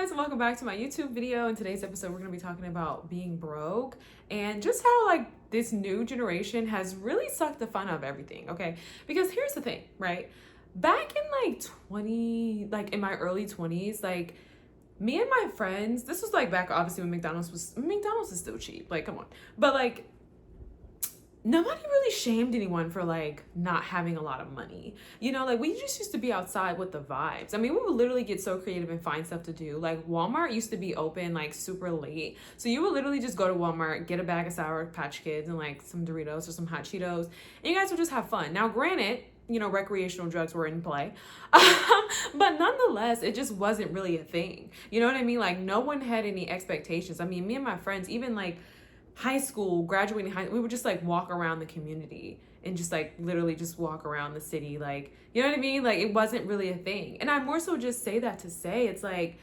guys, and welcome back to my YouTube video. In today's episode, we're going to be talking about being broke and just how like this new generation has really sucked the fun out of everything, okay? Because here's the thing, right? Back in in my early 20s, like me and my friends, this was like back obviously when McDonald's is still cheap, like come on. But like nobody really shamed anyone for like not having a lot of money. You know, like we just used to be outside with the vibes. I mean, we would literally get so creative and find stuff to do. Like Walmart used to be open like super late. So you would literally just go to Walmart, get a bag of Sour Patch Kids and like some Doritos or some hot Cheetos, and you guys would just have fun. Now, granted, you know, recreational drugs were in play. But nonetheless, it just wasn't really a thing. You know what I mean? Like no one had any expectations. I mean, me and my friends, even like high school, graduating high, we would just like walk around the community and just like literally just walk around the city. Like, you know what I mean? Like it wasn't really a thing. And I more so just say that to say it's like,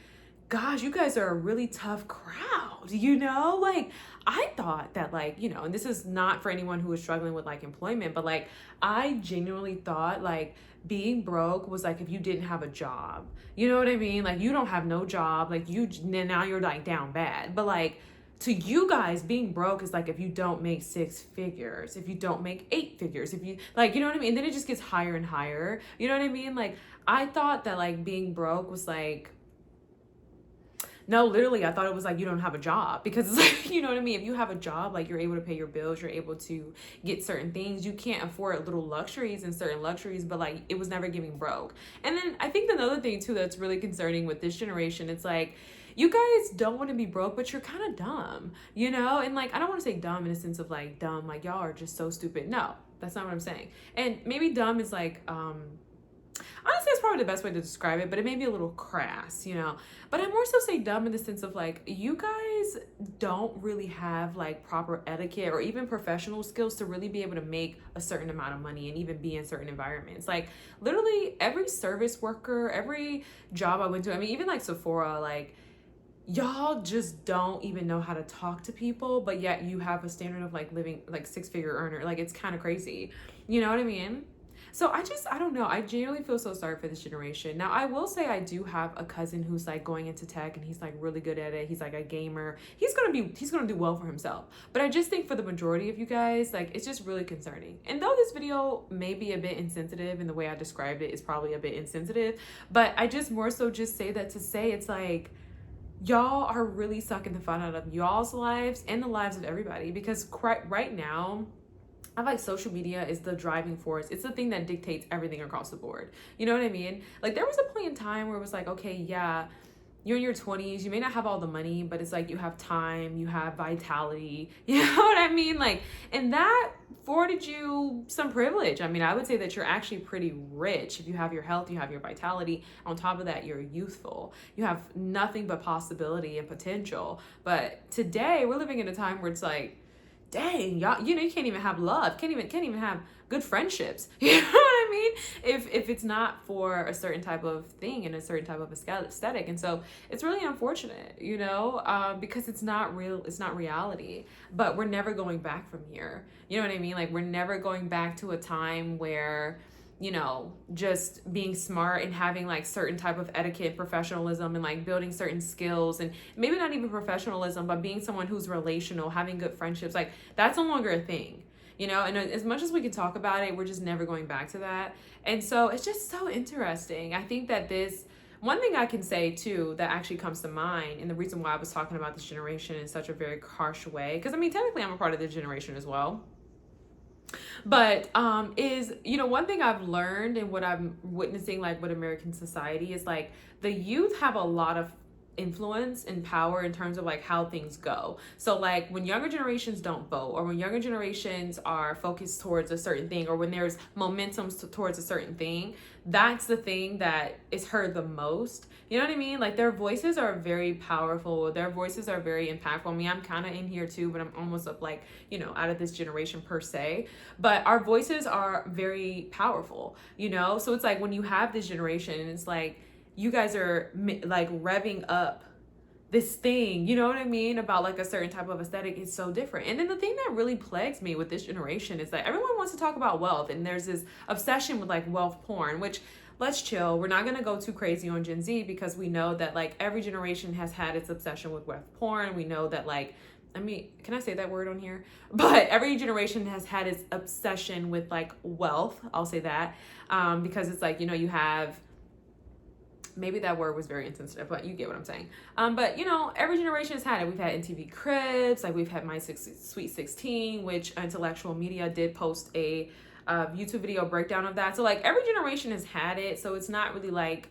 gosh, you guys are a really tough crowd, you know? Like I thought that like, you know, and this is not for anyone who is struggling with like employment, but like I genuinely thought like being broke was like if you didn't have a job. You know what I mean? Like you don't have no job, like now you're like down bad. But like to you guys, being broke is like if you don't make 6 figures, if you don't make 8 figures, if you like, you know what I mean? And then it just gets higher and higher. You know what I mean? Like I thought that like being broke was like, no, literally, I thought it was like you don't have a job because it's like, you know what I mean? If you have a job, like you're able to pay your bills, you're able to get certain things. You can't afford little luxuries and certain luxuries, but like it was never giving broke. And then I think another thing too that's really concerning with this generation, it's like, you guys don't want to be broke, but you're kind of dumb, you know? And like, I don't want to say dumb in a sense of like dumb, like y'all are just so stupid. No, that's not what I'm saying. And maybe dumb is like, honestly, it's probably the best way to describe it, but it may be a little crass, you know? But I more so say dumb in the sense of like, you guys don't really have like proper etiquette or even professional skills to really be able to make a certain amount of money and even be in certain environments. Like literally every service worker, every job I went to, I mean, even like Sephora, like, y'all just don't even know how to talk to people, but yet you have a standard of like living like 6-figure earner. Like it's kind of crazy. You know what I mean? So I don't know. I genuinely feel so sorry for this generation. Now, I will say I do have a cousin who's like going into tech and he's like really good at it. He's like a gamer. He's going to do well for himself. But I just think for the majority of you guys, like it's just really concerning. And though this video may be a bit insensitive and the way I described it is probably a bit insensitive, but I just more so just say that to say it's like, y'all are really sucking the fun out of y'all's lives and the lives of everybody because right now, I feel like social media is the driving force. It's the thing that dictates everything across the board. You know what I mean? Like there was a point in time where it was like, okay, yeah, you're in your 20s, you may not have all the money, but it's like you have time, you have vitality, you know what I mean? Like, and that afforded you some privilege. I mean, I would say that you're actually pretty rich if you have your health, you have your vitality. On top of that, you're youthful. You have nothing but possibility and potential. But today, we're living in a time where it's like, dang, y'all, you know, you can't even have love, can't even have good friendships. You know what I mean? If it's not for a certain type of thing and a certain type of aesthetic. And so it's really unfortunate, you know, because it's not real, it's not reality, but we're never going back from here. You know what I mean? Like we're never going back to a time where, you know, just being smart and having like certain type of etiquette, professionalism, and like building certain skills, and maybe not even professionalism, but being someone who's relational, having good friendships, like that's no longer a thing, you know? And as much as we can talk about it, we're just never going back to that. And so it's just so interesting. I think that one thing I can say too that actually comes to mind, and the reason why I was talking about this generation in such a very harsh way, because I mean, technically I'm a part of this generation as well. But is, you know, one thing I've learned and what I'm witnessing like with American society is like the youth have a lot of influence and power in terms of like how things go. So like when younger generations don't vote, or when younger generations are focused towards a certain thing, or when there's momentum towards a certain thing, that's the thing that is heard the most. You know what I mean? Like their voices are very powerful. Their voices are very impactful. I mean, I'm kind of in here too, but I'm almost up like, you know, out of this generation per se. But our voices are very powerful, you know? So it's like when you have this generation, it's like you guys are like revving up this thing, you know what I mean, about like a certain type of aesthetic is so different. And then the thing that really plagues me with this generation is that everyone wants to talk about wealth, and there's this obsession with like wealth porn, which let's chill. We're not going to go too crazy on Gen Z because we know that like every generation has had its obsession with web porn. We know that like, I mean, can I say that word on here? But every generation has had its obsession with like wealth. I'll say that because it's like, you know, you have, maybe that word was very insensitive, but you get what I'm saying. But you know, every generation has had it. We've had MTV Cribs, like we've had Sweet 16, which Intellectual Media did post a YouTube video breakdown of that. So like every generation has had it. So it's not really like,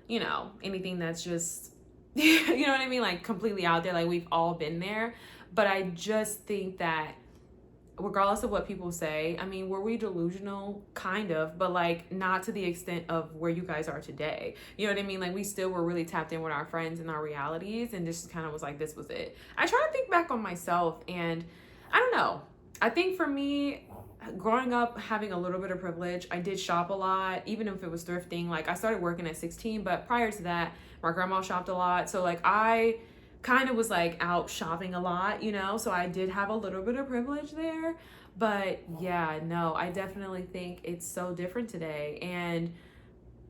you know, anything that's just, you know what I mean? Like completely out there. Like we've all been there. But I just think that regardless of what people say, I mean, were we delusional? Kind of, but like not to the extent of where you guys are today. You know what I mean? Like we still were really tapped in with our friends and our realities, and just kind of was like, this was it. I try to think back on myself, and I don't know. I think for me, growing up, having a little bit of privilege, I did shop a lot, even if it was thrifting. Like I started working at 16, but prior to that, my grandma shopped a lot. So like I kind of was like out shopping a lot, you know, so I did have a little bit of privilege there. But yeah, no, I definitely think it's so different today. And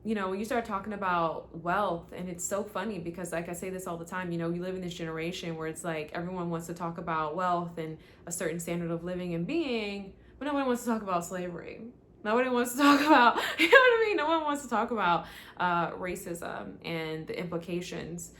you know, when you start talking about wealth, and it's so funny because like I say this all the time, you know, you live in this generation where it's like everyone wants to talk about wealth and a certain standard of living and being, but nobody wants to talk about slavery. Nobody wants to talk about, you know what I mean? No one wants to talk about racism and the implications,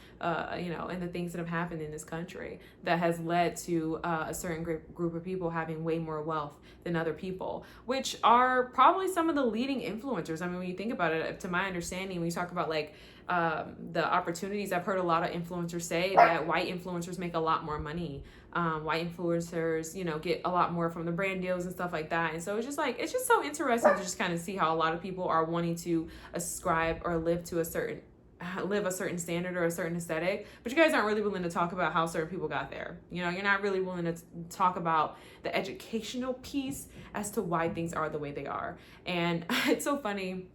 you know, and the things that have happened in this country that has led to a certain group of people having way more wealth than other people, which are probably some of the leading influencers. I mean, when you think about it, to my understanding, when you talk about like the opportunities, I've heard a lot of influencers say that white influencers make a lot more money. White influencers, you know, get a lot more from the brand deals and stuff like that. And so it's just like, it's just so interesting to just kind of see how a lot of people are wanting to ascribe or live a certain standard or a certain aesthetic, but you guys aren't really willing to talk about how certain people got there. You know, you're not really willing to talk about the educational piece as to why things are the way they are. And it's so funny.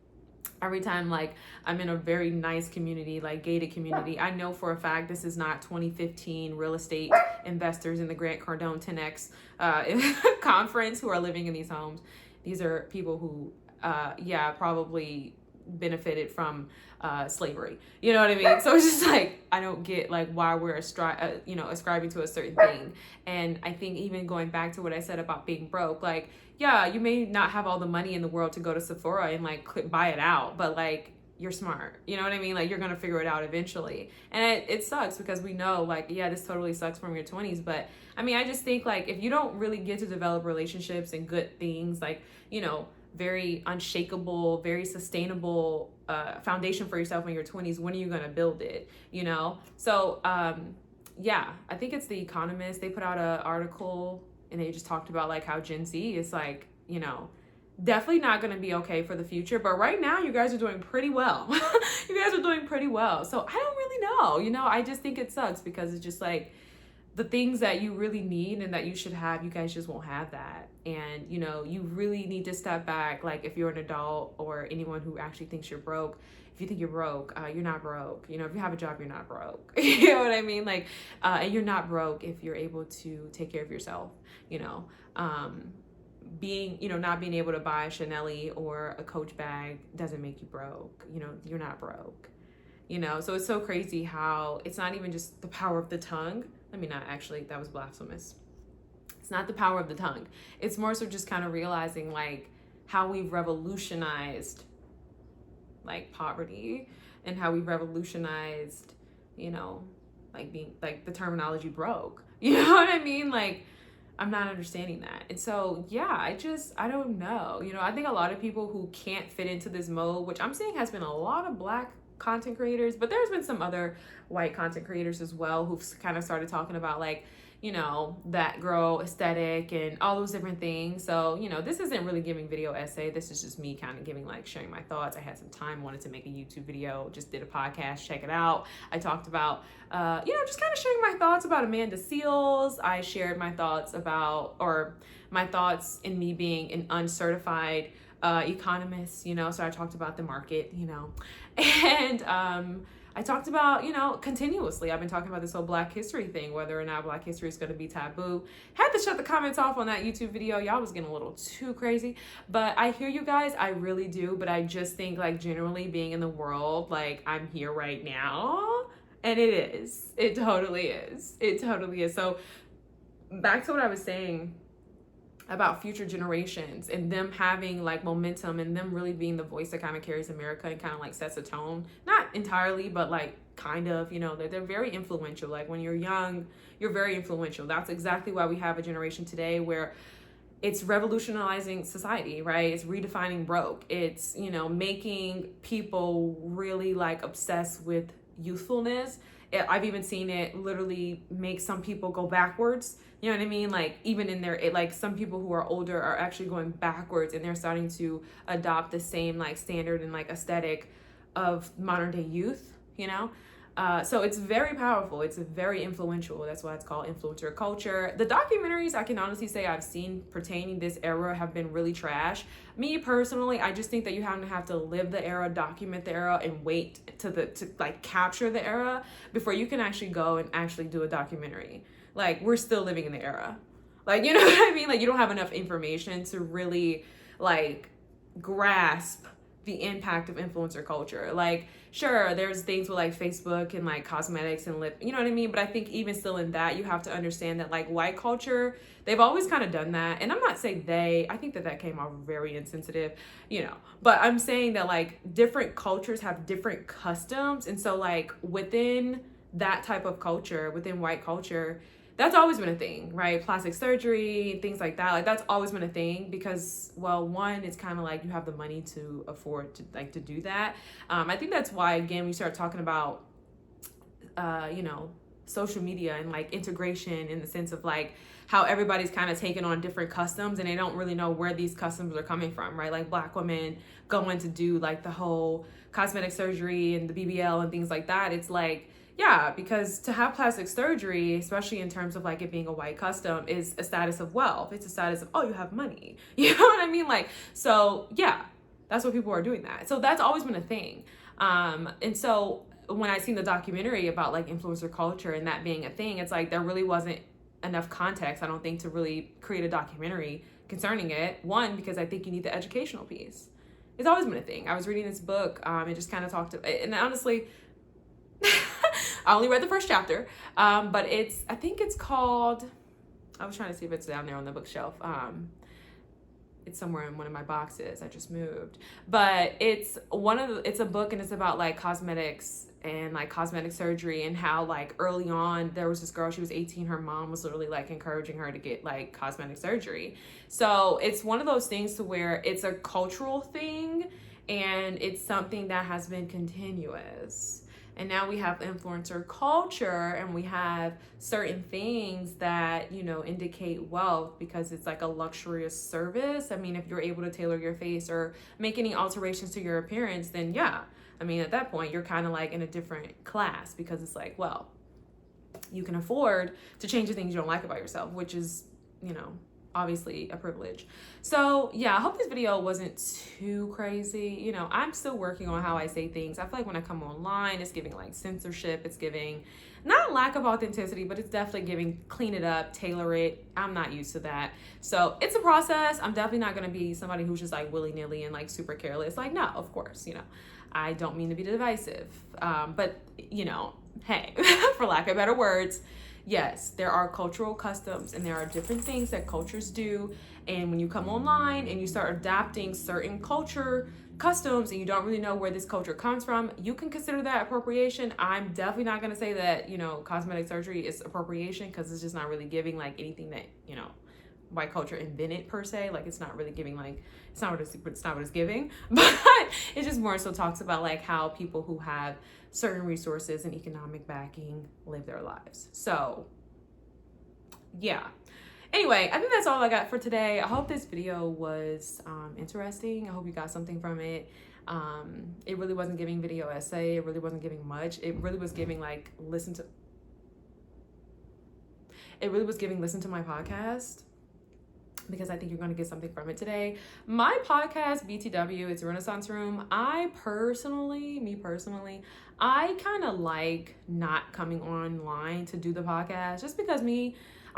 Every time like I'm in a very nice community, like gated community, I know for a fact this is not 2015 real estate investors in the Grant Cardone 10X conference who are living in these homes. These are people who, probably benefited from slavery. You know what I mean? So it's just like, I don't get like why we're ascribing to a certain thing. And I think even going back to what I said about being broke, like, yeah, you may not have all the money in the world to go to Sephora and like buy it out, but like you're smart. You know what I mean? Like you're going to figure it out eventually. And it sucks because we know like, yeah, this totally sucks from your 20s. But I mean, I just think like if you don't really get to develop relationships and good things, like, you know, very unshakable, very sustainable foundation for yourself in your 20s, when are you going to build it? You know? So, yeah, I think it's The Economist. They put out an article and they just talked about like how Gen Z is like, you know, definitely not going to be okay for the future. But right now, you guys are doing pretty well. You guys are doing pretty well. So I don't really know. You know, I just think it sucks because it's just like the things that you really need and that you should have, you guys just won't have that. And, you know, you really need to step back. Like if you're an adult or anyone who actually thinks you're broke, if you think you're broke, you're not broke. You know, if you have a job, you're not broke. You know what I mean? Like, and you're not broke if you're able to take care of yourself, you know. Not being able to buy a Chanel or a Coach bag doesn't make you broke. You know, you're not broke. You know, so it's so crazy how it's not even just the power of the tongue. That was blasphemous. It's not the power of the tongue. It's more so just kind of realizing like how we've revolutionized like poverty and how we've revolutionized, you know, like being like the terminology broke. You know what I mean? Like, I'm not understanding that. And so, yeah, I don't know. You know, I think a lot of people who can't fit into this mold, which I'm saying has been a lot of Black content creators, but there's been some other white content creators as well who've kind of started talking about like, you know, that girl aesthetic and all those different things. So, you know, this isn't really giving video essay. This is just me kind of giving like sharing my thoughts. I had some time, wanted to make a YouTube video, just did a podcast, check it out. I talked about, just kind of sharing my thoughts about Amanda Seales. I shared my thoughts my thoughts in me being an uncertified economist, you know, so I talked about the market, you know, and I talked about, you know, continuously, I've been talking about this whole Black history thing, whether or not Black history is going to be taboo. Had to shut the comments off on that YouTube video. Y'all was getting a little too crazy, but I hear you guys. I really do. But I just think, like, generally being in the world, like, I'm here right now, and it is. It totally is. It totally is. So back to what I was saying about future generations and them having like momentum and them really being the voice that kind of carries America and kind of like sets a tone, not entirely, but like kind of, you know, they're very influential. Like when you're young, you're very influential. That's exactly why we have a generation today where it's revolutionizing society, right? It's redefining broke. It's, you know, making people really like obsessed with youthfulness. I've even seen it literally make some people go backwards. You know what I mean? Like even in their, like some people who are older are actually going backwards, and they're starting to adopt the same like standard and like aesthetic of modern day youth, you know? So it's very powerful. It's very influential. That's why it's called influencer culture. The documentaries I can honestly say I've seen pertaining this era have been really trash. Me personally, I just think that you have to live the era, document the era, and wait to like capture the era before you can actually go and actually do a documentary. Like we're still living in the era. Like, you know what I mean? Like you don't have enough information to really like grasp the impact of influencer culture. Like, sure, there's things with like Facebook and like cosmetics and lip, you know what I mean? But I think even still in that, you have to understand that like white culture, they've always kind of done that. And I'm not saying I think that came off very insensitive, you know, but I'm saying that like different cultures have different customs. And so like within that type of culture, within white culture, that's always been a thing, right? Plastic surgery, things like that. Like that's always been a thing because, well, one, it's kind of like you have the money to afford to do that. I think that's why, again, we start talking about, you know, social media and like integration in the sense of like how everybody's kind of taking on different customs and they don't really know where these customs are coming from, right? Like Black women going to do like the whole cosmetic surgery and the BBL and things like that. It's like, yeah, because to have plastic surgery, especially in terms of like it being a white custom, is a status of wealth. It's a status of, oh, you have money. You know what I mean? Like, so yeah, that's what people are doing that. So that's always been a thing. And so when I seen the documentary about like influencer culture and that being a thing, it's like there really wasn't enough context, I don't think, to really create a documentary concerning it. One, because I think you need the educational piece. It's always been a thing. I was reading this book, it just kind of talked to, and honestly, I only read the first chapter, but I think it's called, I was trying to see if it's down there on the bookshelf. It's somewhere in one of my boxes. I just moved, but it's a book and it's about like cosmetics and like cosmetic surgery and how like early on there was this girl, she was 18, her mom was literally like encouraging her to get like cosmetic surgery. So it's one of those things to where it's a cultural thing and it's something that has been continuous. And now we have influencer culture and we have certain things that, you know, indicate wealth because it's like a luxurious service. I mean, if you're able to tailor your face or make any alterations to your appearance, then yeah. I mean, at that point, you're kind of like in a different class because it's like, well, you can afford to change the things you don't like about yourself, which is, you know, obviously a privilege. So yeah, I hope this video wasn't too crazy. You know, I'm still working on how I say things. I feel like when I come online, it's giving like censorship. It's giving not lack of authenticity, but it's definitely giving clean it up, tailor it. I'm not used to that. So it's a process. I'm definitely not going to be somebody who's just like willy-nilly and like super careless. Like, no, of course, you know, I don't mean to be divisive. But you know, hey, for lack of better words, yes, there are cultural customs and there are different things that cultures do. And when you come online and you start adapting certain culture customs and you don't really know where this culture comes from, you can consider that appropriation. I'm definitely not going to say that, you know, cosmetic surgery is appropriation because it's just not really giving like anything that, you know, white culture invented per se. Like it's not really giving like, it's not what it's giving, but it just more so talks about like how people who have certain resources and economic backing live their lives. So yeah. Anyway, I think that's all I got for today. I hope this video was interesting. I hope you got something from it. It really wasn't giving video essay. It really wasn't giving much. It really was giving like listen to my podcast, because I think you're going to get something from it today. My podcast, BTW, it's Renaissance Room. Me personally, I kind of like not coming online to do the podcast just because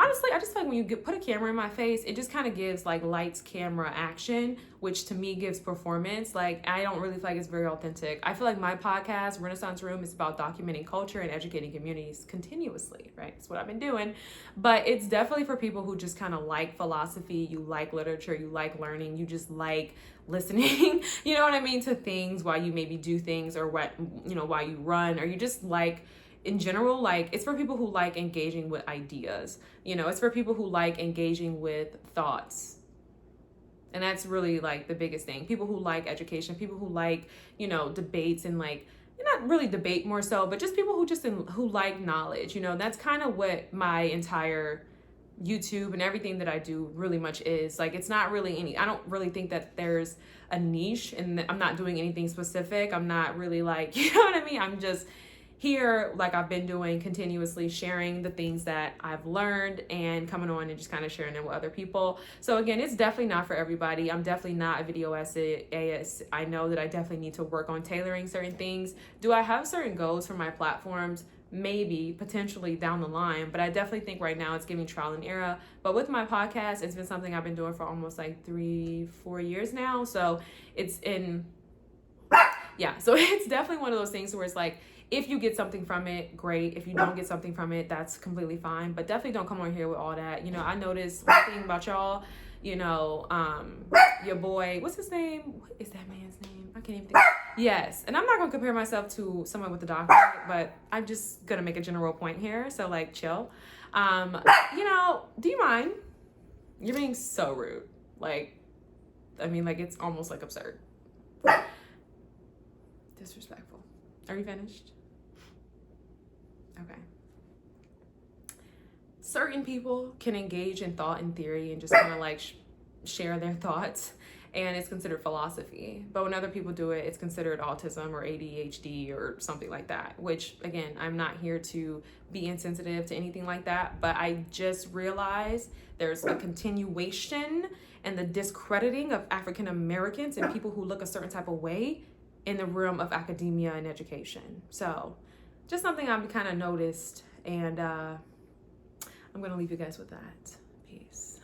honestly, I just feel like when you put a camera in my face, it just kind of gives like lights, camera, action, which to me gives performance. Like, I don't really feel like it's very authentic. I feel like my podcast, Renaissance Room, is about documenting culture and educating communities continuously, right? That's what I've been doing. But it's definitely for people who just kind of like philosophy, you like literature, you like learning, you just like listening, you know what I mean, to things while you maybe do things, or what, you know, while you run, or you just like, in general, like, it's for people who like engaging with ideas, you know, it's for people who like engaging with thoughts. And that's really like the biggest thing. People who like education, people who like, you know, debates, and like, not really debate more so, but just people who like knowledge, you know. That's kind of what my entire YouTube and everything that I do really much is. Like, it's not really I don't really think that there's a niche, and I'm not doing anything specific. I'm not really like, you know what I mean? I'm just here, like I've been doing, continuously sharing the things that I've learned and coming on and just kind of sharing them with other people. So again, it's definitely not for everybody. I'm definitely not a video essay. I know that I definitely need to work on tailoring certain things. Do I have certain goals for my platforms? Maybe, potentially down the line, but I definitely think right now it's giving trial and error. But with my podcast, it's been something I've been doing for almost like 3-4 years now. So it's so it's definitely one of those things where it's like, if you get something from it, great. If you don't get something from it, that's completely fine. But definitely don't come on here with all that. You know, I noticed one thing about y'all, you know, your boy, what's his name? What is that man's name? I can't even think. Yes. And I'm not going to compare myself to someone with a doctorate, but I'm just going to make a general point here. So, like, chill. You know, do you mind? You're being so rude. Like, I mean, like, it's almost like absurd. Disrespectful. Are you finished? Okay. Certain people can engage in thought and theory and just kind of like share their thoughts, and it's considered philosophy. But when other people do it, it's considered autism or ADHD or something like that, which again, I'm not here to be insensitive to anything like that, but I just realized there's a continuation and the discrediting of African Americans and people who look a certain type of way in the realm of academia and education. So just something I've kind of noticed, and I'm going to leave you guys with that. Peace.